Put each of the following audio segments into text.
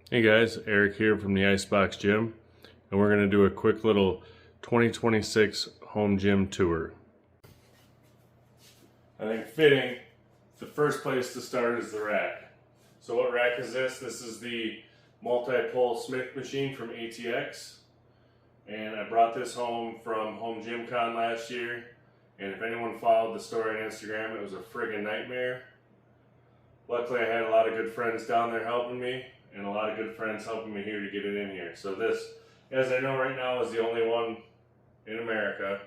Hey guys, Eric here from the Icebox Gym, and we're going to do a quick little 2026 home gym tour. I think fitting, the first place to start is the rack. So what rack is this? This is the multi-pole Smith machine from ATX, and I brought this home from Home Gym Con last year, and if anyone followed the story on Instagram, it was a friggin' nightmare. Luckily I had a lot of good friends down there helping me, and a lot of good friends helping me here to get it in here. So this, as I know right now, is the only one in America,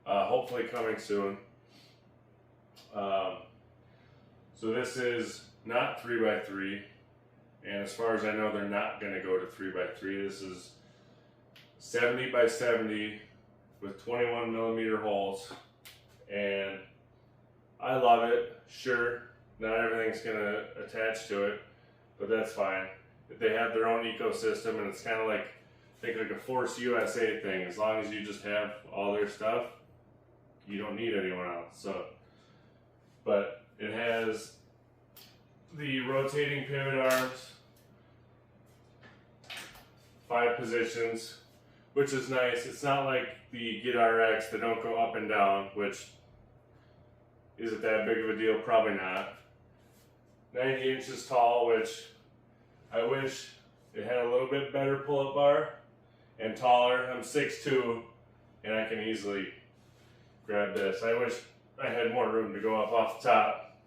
hopefully coming soon. So this is not 3x3, and as far as I know, they're not going to go to 3x3. This is 70 by 70 with 21 millimeter holes, and I love it. Sure, not everything's going to attach to it, but that's fine. They have their own ecosystem, and it's kind of like, think like a Force USA thing. As long as you just have all their stuff, you don't need anyone else. So, but it has the rotating pivot arms, 5 positions, which is nice. It's not like the Get RX that don't go up and down, which isn't that big of a deal, probably not. 90 inches tall, which I wish it had a little bit better pull-up bar and taller. I'm 6'2", and I can easily grab this. I wish I had more room to go up off the top.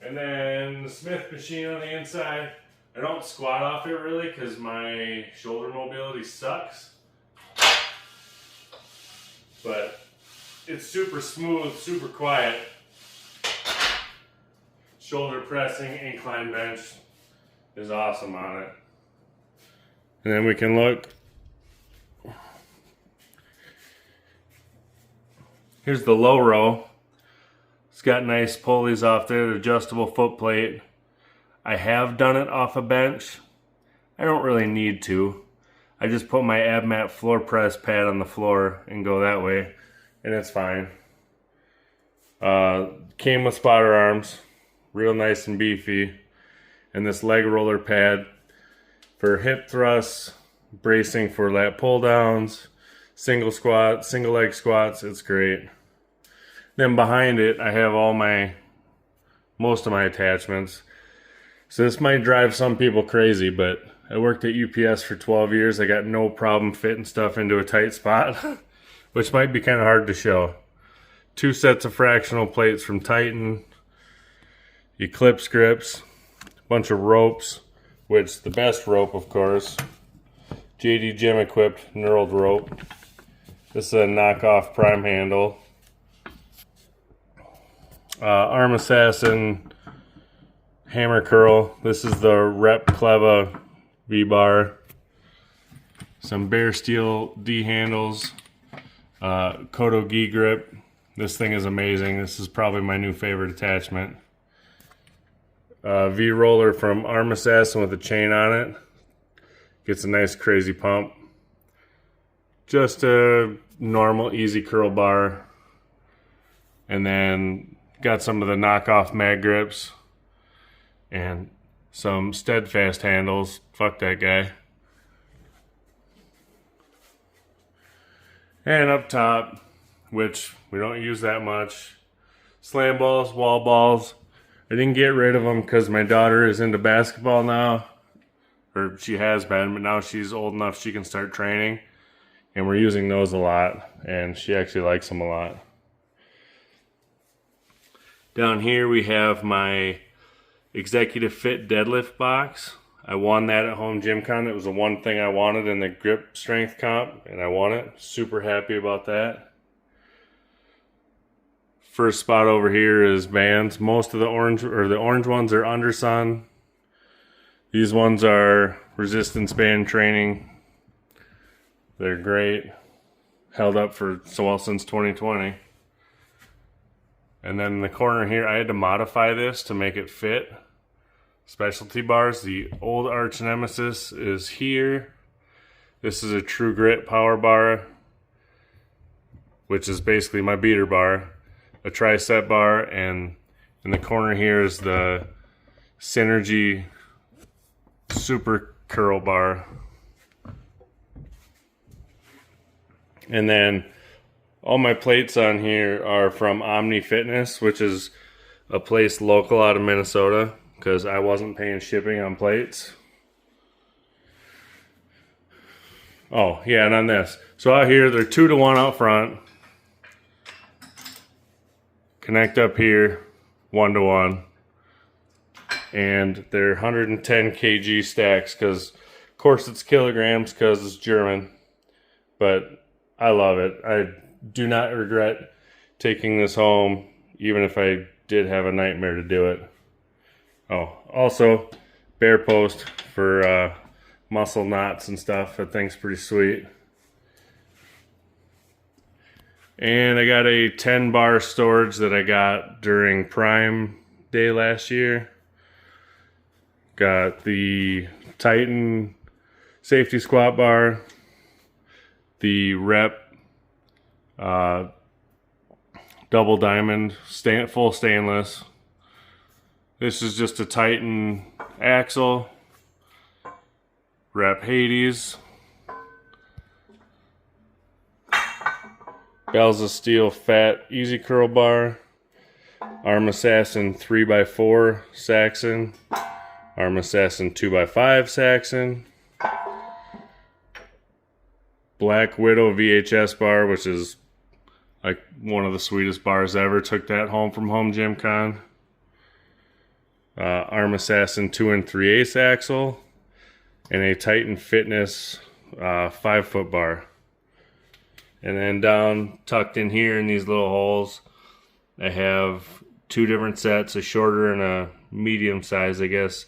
And then the Smith machine on the inside. I don't squat off it really because my shoulder mobility sucks. But it's super smooth, super quiet. Shoulder pressing, incline bench is awesome on it. And then we can look. Here's the low row. It's got nice pulleys off there, the adjustable foot plate. I have done it off a bench. I don't really need to. I just put my ab mat floor press pad on the floor and go that way, and it's fine. Came with spotter arms, real nice and beefy. And this leg roller pad for hip thrusts, bracing for lat pull downs, single squat, single leg squats. It's great. Then behind it, I have most of my attachments. So this might drive some people crazy, but I worked at UPS for 12 years. I got no problem fitting stuff into a tight spot, which might be kind of hard to show. 2 sets of fractional plates from Titan, Eclipse grips, bunch of ropes, which the best rope, of course, JD Gym equipped knurled rope. This is a knockoff prime handle. Arm Assassin hammer curl. This is the Rep Cleva V-bar. Some bare steel D handles. Kodo gi grip. This thing is amazing. This is probably my new favorite attachment. V-roller from Arm Assassin with a chain on it. Gets a nice crazy pump. Just a normal easy curl bar. And then got some of the knockoff mag grips. And some steadfast handles. Fuck that guy. And up top, which we don't use that much, slam balls, wall balls. I didn't get rid of them because my daughter is into basketball now, or she has been, but now she's old enough she can start training, and we're using those a lot, and she actually likes them a lot. Down here we have my Executive Fit deadlift box. I won that at Home Gym Con. It was the one thing I wanted in the grip strength comp, and I won it. Super happy about that. First spot over here is bands. Most of the orange ones are Undersun. These ones are resistance band training. They're great. Held up for since 2020. And then in the corner here, I had to modify this to make it fit. Specialty bars. The old arch nemesis is here. This is a True Grit power bar, which is basically my beater bar. A tricep bar, and in the corner here is the Synergy super curl bar. And then all my plates on here are from Omni Fitness, which is a place local out of Minnesota, because I wasn't paying shipping on plates. Oh, yeah, and on this. So out here, they're 2-to-1 out front. Connect up here, 1-to-1. And they're 110 kg stacks, because, of course, it's kilograms, because it's German. But I love it. I do not regret taking this home, even if I did have a nightmare to do it. Oh, also, bear post for muscle knots and stuff. That thing's pretty sweet. And I got a 10 bar storage that I got during Prime Day last year. Got the Titan safety squat bar, the Rep double diamond, full stainless. This is just a Titan axle, Rep Hades, Bells of Steel fat easy curl bar, Arm Assassin 3x4 Saxon, Arm Assassin 2x5 Saxon, Black Widow VHS bar, which is like one of the sweetest bars ever. Took that home from Home Gym Con. Arm Assassin 2 3/8 axle, and a Titan Fitness 5-foot bar. And then down tucked in here in these little holes, I have 2 different sets, a shorter and a medium size, I guess,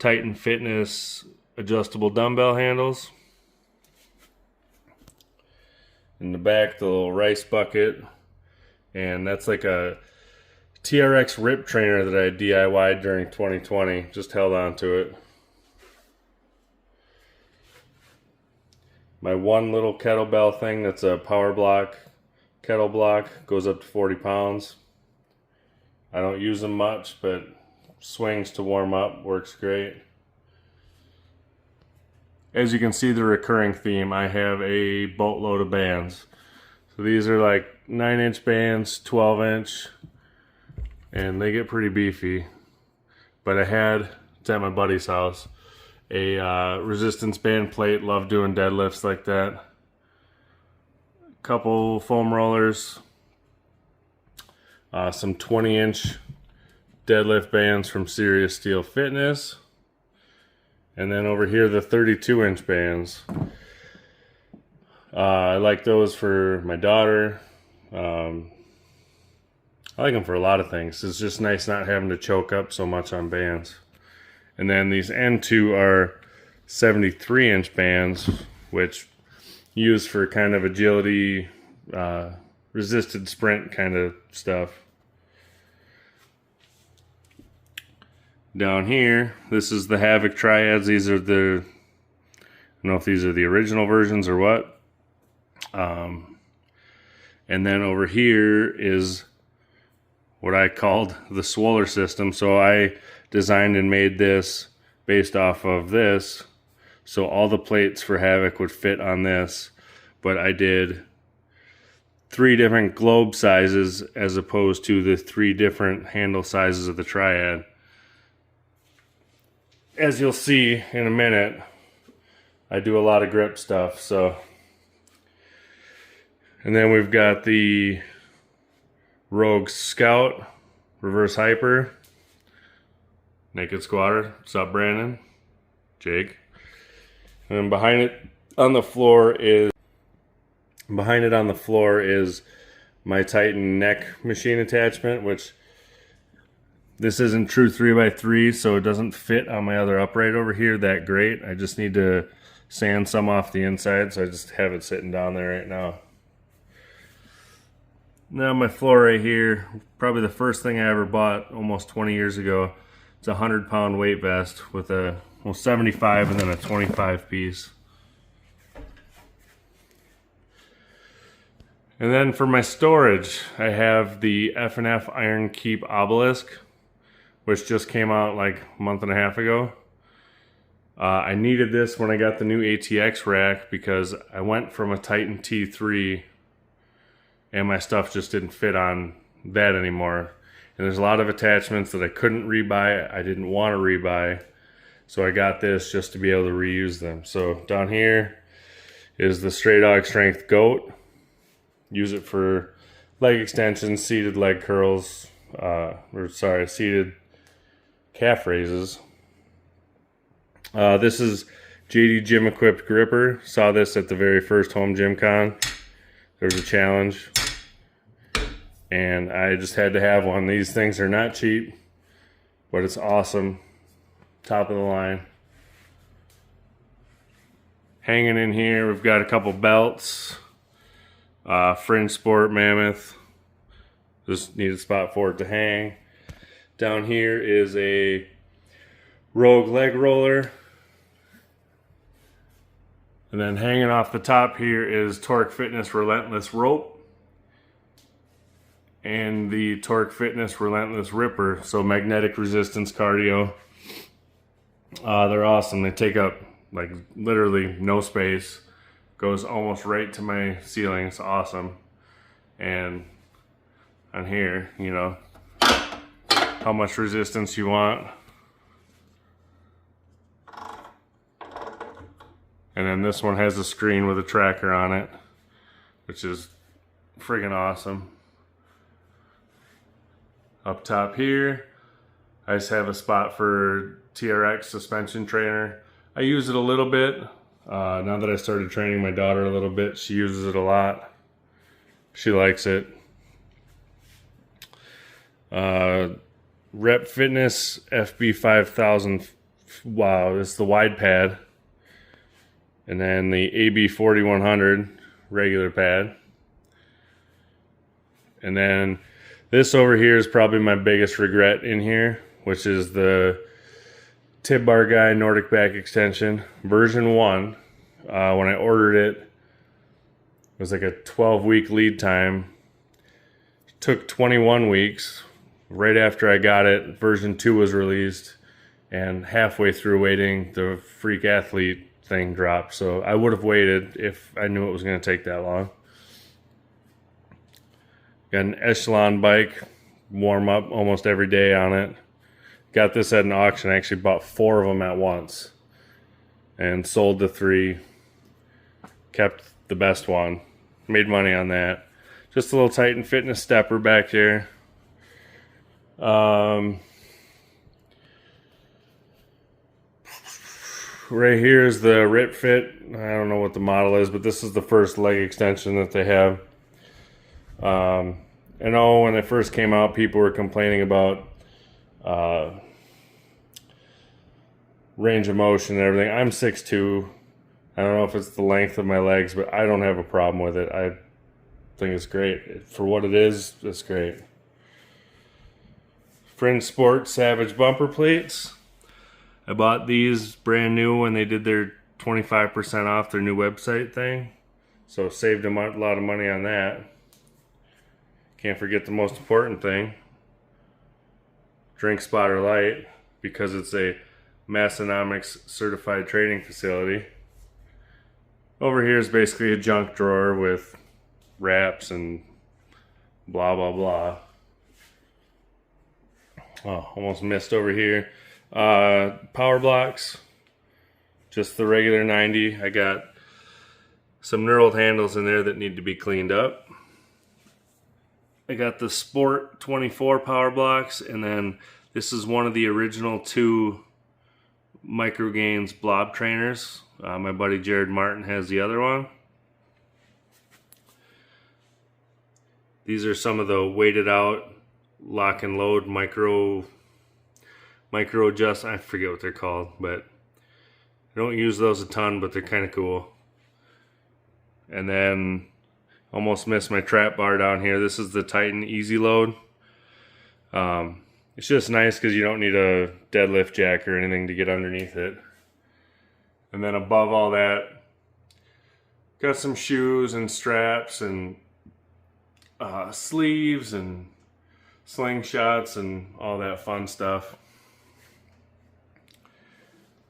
Titan Fitness adjustable dumbbell handles. In the back, the little rice bucket, and that's like a TRX rip trainer that I DIY'd during 2020. Just held on to it. My one little kettlebell thing that's a power block, kettle block, goes up to 40 pounds. I don't use them much, but swings to warm up, works great. As you can see, the recurring theme, I have a boatload of bands. So these are like 9-inch bands, 12-inch, and they get pretty beefy. But I had, it's at my buddy's house, a resistance band plate. Love doing deadlifts like that. Couple foam rollers, some 20-inch deadlift bands from Serious Steel Fitness. And then over here, the 32-inch bands. I like those for my daughter. I like them for a lot of things. It's just nice not having to choke up so much on bands. And then these N2 are 73-inch bands, which use for kind of agility, resisted sprint kind of stuff. Down here, this is the Havoc Triads. These are the, I don't know if these are the original versions or what. And then over here is what I called the Swoller system. So I designed and made this based off of this. So all the plates for Havoc would fit on this. But I did 3 different globe sizes as opposed to the 3 different handle sizes of the Triad. As you'll see in a minute, I do a lot of grip stuff, so. And then we've got the Rogue Scout Reverse Hyper Naked Squatter. What's up, Brandon? Jake. And then behind it on the floor is my Titan neck machine attachment, which this isn't true 3x3, so it doesn't fit on my other upright over here that great. I just need to sand some off the inside, so I just have it sitting down there right now. Now my floor right here, probably the first thing I ever bought almost 20 years ago. It's a 100-pound weight vest with a 75 and then a 25 piece. And then for my storage, I have the F&F Iron Keep Obelisk, which just came out like a month and a half ago. I needed this when I got the new ATX rack because I went from a Titan T3 and my stuff just didn't fit on that anymore. And there's a lot of attachments that I couldn't rebuy, I didn't want to rebuy. So I got this just to be able to reuse them. So down here is the Stray Dog Strength Goat. Use it for leg extensions, seated leg curls, seated calf raises. This is JD Gym Equipped Gripper. Saw this at the very first home gym con. There was a challenge. And I just had to have one. These things are not cheap, but it's awesome. Top of the line. Hanging in here, we've got a couple belts. Fringe Sport Mammoth. Just need a spot for it to hang. Down here is a Rogue leg roller. And then hanging off the top here is Torque Fitness Relentless Rope. And the Torque Fitness Relentless Ripper. So magnetic resistance cardio. They're awesome. They take up like literally no space. Goes almost right to my ceiling. It's awesome. And on here, you know, how much resistance you want. And then this one has a screen with a tracker on it, which is friggin' awesome. Up top here, I just have a spot for TRX suspension trainer. I use it a little bit. Now that I started training my daughter a little bit, she uses it a lot. She likes it. Rep Fitness FB 5000. Wow, this is the wide pad. And then the AB 4100 regular pad. And then this over here is probably my biggest regret in here, which is the Tib Bar Guy Nordic Back Extension version 1. When I ordered it, it was like a 12-week lead time. It took 21 weeks. Right after I got it, version 2 was released, and halfway through waiting, the Freak Athlete thing dropped. So I would have waited if I knew it was going to take that long. Got an Echelon bike, warm up almost every day on it. Got this at an auction. I actually bought 4 of them at once and sold the 3. Kept the best one. Made money on that. Just a little Titan Fitness stepper back here. Right here is the Rip Fit. I don't know what the model is, but this is the first leg extension that they have. I know when it first came out, people were complaining about range of motion and everything. I'm 6'2". I don't know if it's the length of my legs, but I don't have a problem with it. I think it's great. For what it is, it's great. Fringe Sport Savage bumper plates. I bought these brand new when they did their 25% off their new website thing. So saved a lot of money on that. Can't forget the most important thing. Drink Spotter Light, because it's a Massonomics certified training facility. Over here is basically a junk drawer with wraps and blah blah blah. Oh, almost missed over here. Power blocks, just the regular 90. I got some knurled handles in there that need to be cleaned up. I got the Sport 24 power blocks, and then this is one of the original 2 Microgains blob trainers. My buddy Jared Martin has the other one. These are some of the weighted out lock and load micro adjust. I forget what they're called, but I don't use those a ton, but they're kind of cool. And then almost missed my trap bar down here. This is the Titan Easy Load. It's just nice because you don't need a deadlift jack or anything to get underneath it. And then above all that, got some shoes and straps and sleeves and slingshots and all that fun stuff.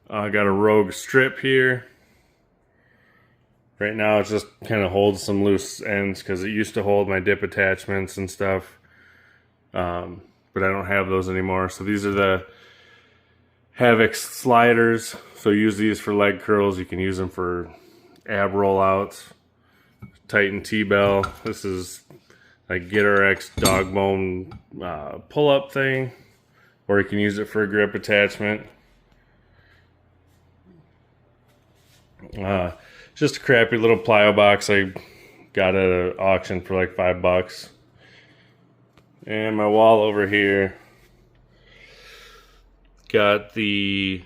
I got a Rogue strip here. Right now it just kind of holds some loose ends because it used to hold my dip attachments and stuff. But I don't have those anymore. So these are the Havoc sliders. So use these for leg curls. You can use them for ab rollouts. Titan T-bell. This is like GetRx dog bone pull-up thing. Or you can use it for a grip attachment. Just a crappy little plyo box I got at an auction for like $5. And my wall over here got the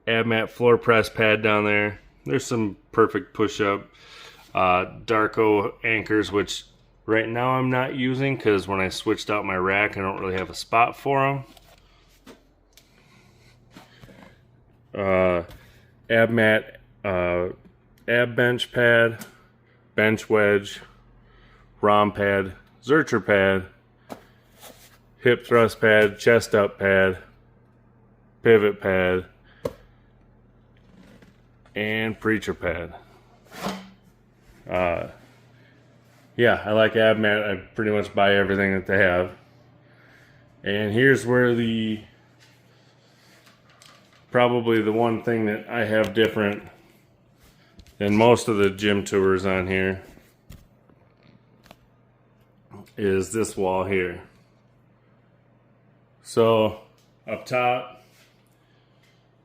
AbMat floor press pad down there. There's some perfect push-up Darko anchors, which right now I'm not using because when I switched out my rack, I don't really have a spot for them. AbMat ab bench pad, bench wedge, ROM pad, Zercher pad, hip thrust pad, chest up pad, pivot pad, and preacher pad. Yeah, I like AbMat. I pretty much buy everything that they have. And here's where probably the one thing that I have different than most of the gym tours on here is this wall here. So up top,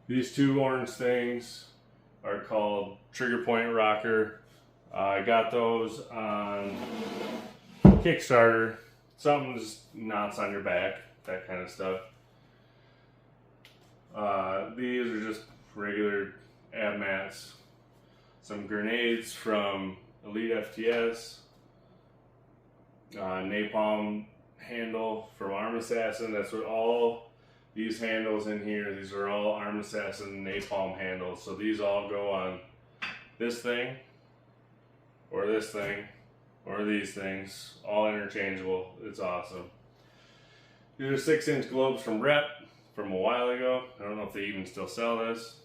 these two orange things are called trigger point rocker. I got those on Kickstarter. Something just knots on your back, that kind of stuff. These are just regular ab mats. Some grenades from Elite FTS. Napalm handle from Arm Assassin. That's what all these handles in here, these are all Arm Assassin napalm handles. So these all go on this thing, or this thing, or these things. All interchangeable. It's awesome. These are 6-inch globes from Rep from a while ago. I don't know if they even still sell this.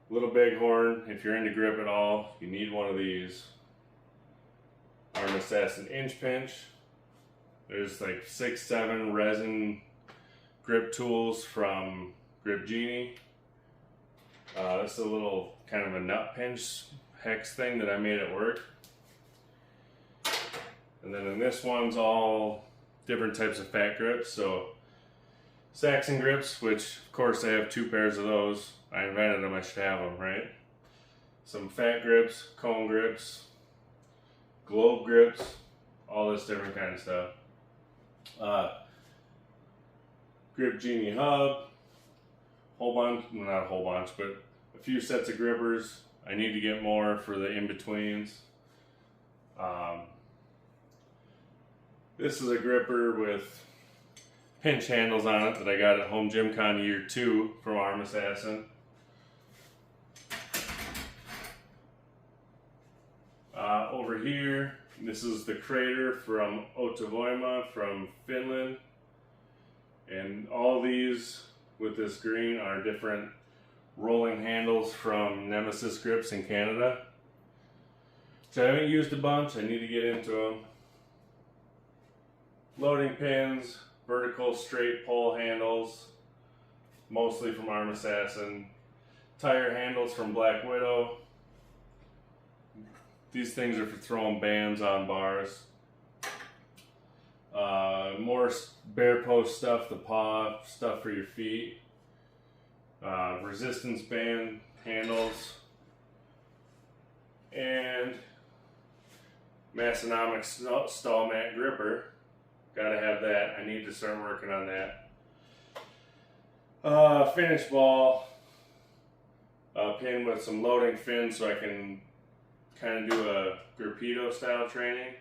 Little bighorn. If you're into grip at all, you need one of these. Arm Assassin inch pinch. There's like 6-7 resin grip tools from Grip Genie. This is a little kind of a nut pinch hex thing that I made at work. And then in this one's all different types of fat grips. So Saxon grips, which of course I have 2 pairs of those. I invented them, I should have them, right? Some fat grips, cone grips, globe grips, all this different kind of stuff. Grip Genie hub, whole bunch, well, not a whole bunch, but a few sets of grippers. I need to get more for the in-betweens. This is a gripper with pinch handles on it that I got at Home Gym Con Year 2 from Arm Assassin. Over here, this is the Crater from Otavoima from Finland. And all these with this green are different rolling handles from Nemesis Grips in Canada, which I haven't used a bunch. I need to get into them. Loading pins, vertical straight pole handles, mostly from Arm Assassin. Tire handles from Black Widow. These things are for throwing bands on bars. More bare post stuff, the paw stuff for your feet. Resistance band handles. And Massonomic stall mat gripper. Gotta have that. I need to start working on that. Finish ball. Pin with some loading fins so I can kind of do a Gruppetto style training.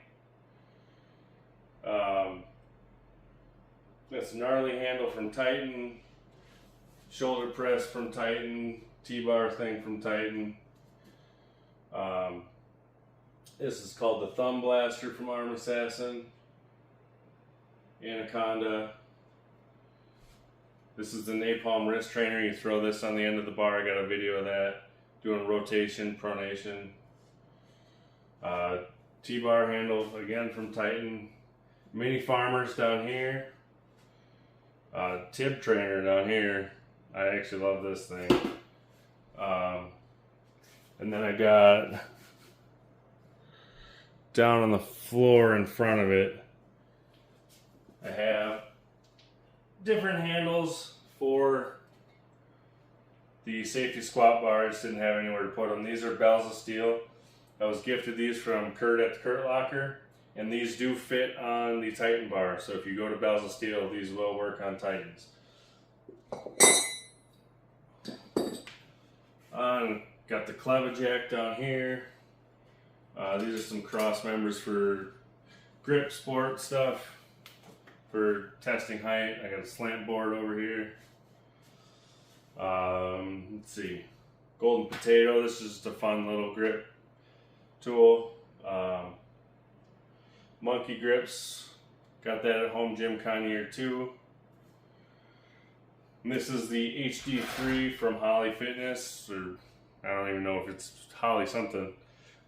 That's a gnarly handle from Titan, shoulder press from Titan, T-bar thing from Titan. This is called the Thumb Blaster from Arm Assassin. Anaconda. This is the napalm wrist trainer. You throw this on the end of the bar. I got a video of that. Doing rotation, pronation. T-bar handle, again from Titan. Mini farmers down here. Tib trainer down here. I actually love this thing. And then I got down on the floor in front of it, I have different handles for the safety squat bar. I just didn't have anywhere to put them. These are bells of steel. I was gifted these from Kurt at the Kurt Locker, and these do fit on the Titan bar. So if you go to bells of steel, these will work on Titans. Got the cleava jack down here. These are some cross members for grip sport stuff, for testing height. I got a slant board over here. Let's see, golden potato. This is just a fun little grip tool. Monkey grips. Got that at Home Gym Connier too. And this is the HD3 from Holly Fitness, or I don't even know if it's Holly something.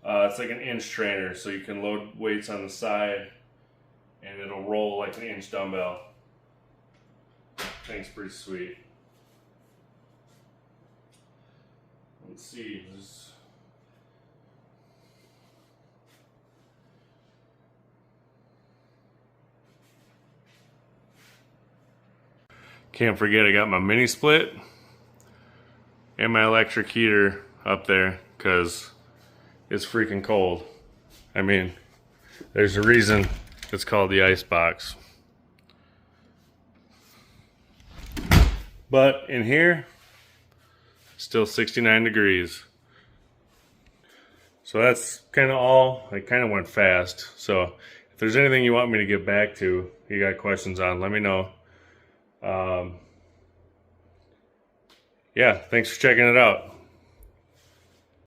It's like an inch trainer, so you can load weights on the side and it'll roll like an inch dumbbell. I think it's pretty sweet. Let's see. Can't forget I got my mini split and my electric heater up there because it's freaking cold. I mean, there's a reason it's called the ice box. But in here, still 69 degrees. So that's kind of all. I kind of went fast. So if there's anything you want me to get back to, you got questions on, let me know. Yeah, thanks for checking it out.